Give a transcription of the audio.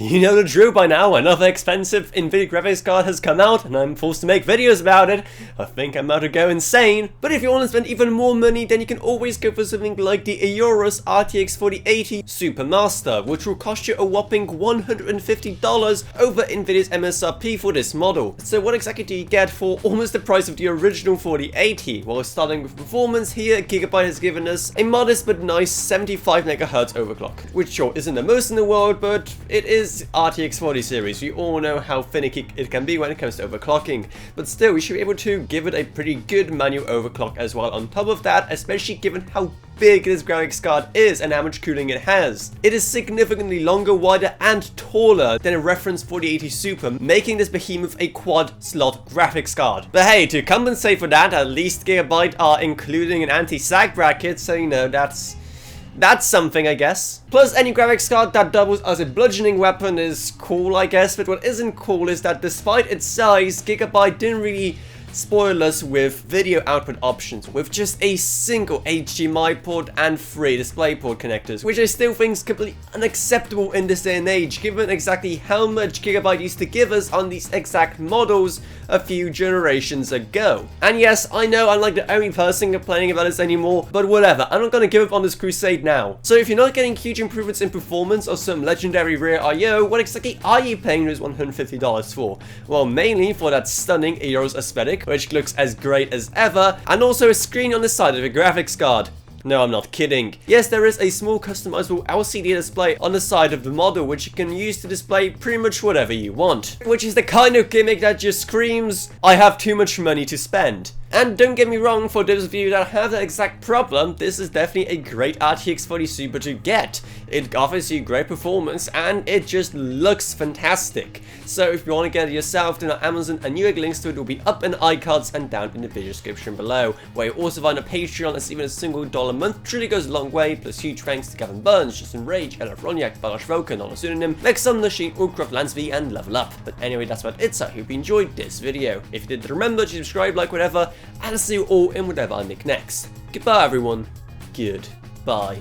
You know the drill by now, another expensive nvidia graphics card has come out and I'm forced to make videos about it. I think I'm about to go insane. But if you want to spend even more money, then you can always go for something like the Aorus RTX 4080 Supermaster, which will cost you a whopping $150 over nvidia's MSRP for this model. So what exactly do you get for almost the price of the original 4080? Well, starting with performance here, Gigabyte has given us a modest but nice 75 MHz overclock, which sure isn't the most in the world, but it is RTX 40 series. We all know how finicky it can be when it comes to overclocking, but still we should be able to give it a pretty good manual overclock as well on top of that, especially given how big this graphics card is and how much cooling it has. It is significantly longer, wider and taller than a reference 4080 Super, making this behemoth a quad slot graphics card. But hey, to compensate for that, at least Gigabyte are including an anti-sag bracket, so you know, that's something, I guess. Plus, any graphics card that doubles as a bludgeoning weapon is cool, I guess, but what isn't cool is that despite its size, Gigabyte didn't really spoil us with video output options, with just a single HDMI port and 3 DisplayPort connectors, which I still think is completely unacceptable in this day and age, given exactly how much Gigabyte used to give us on these exact models a few generations ago. And yes, I know I'm like the only person complaining about this anymore, but whatever, I'm not gonna give up on this crusade now. So if you're not getting huge improvements in performance or some legendary rear I/O, what exactly are you paying those $150 for? Well, mainly for that stunning Aorus aesthetic, which looks as great as ever, and also a screen on the side of the graphics card. No, I'm not kidding. Yes, there is a small customizable LCD display on the side of the model, which you can use to display pretty much whatever you want, which is the kind of gimmick that just screams, I have too much money to spend. And don't get me wrong, for those of you that have that exact problem, this is definitely a great RTX 40 Super to get. It offers you great performance and it just looks fantastic. So if you want to get it yourself, then our Amazon and Newegg links to it will be up in the iCards and down in the video description below, where you also find a Patreon that's even a single $1 a month truly goes a long way, plus huge thanks to Gavin Burns, Justin Rage, Ella Ronyak, Balash Roka, not a pseudonym, Lex on the Sheet, Woodcraft Lansby, and Level Up. But anyway, that's about it, so I hope you enjoyed this video. If you did, remember to subscribe, like, whatever, and I'll see you all in whatever I make next. Goodbye everyone. Goodbye.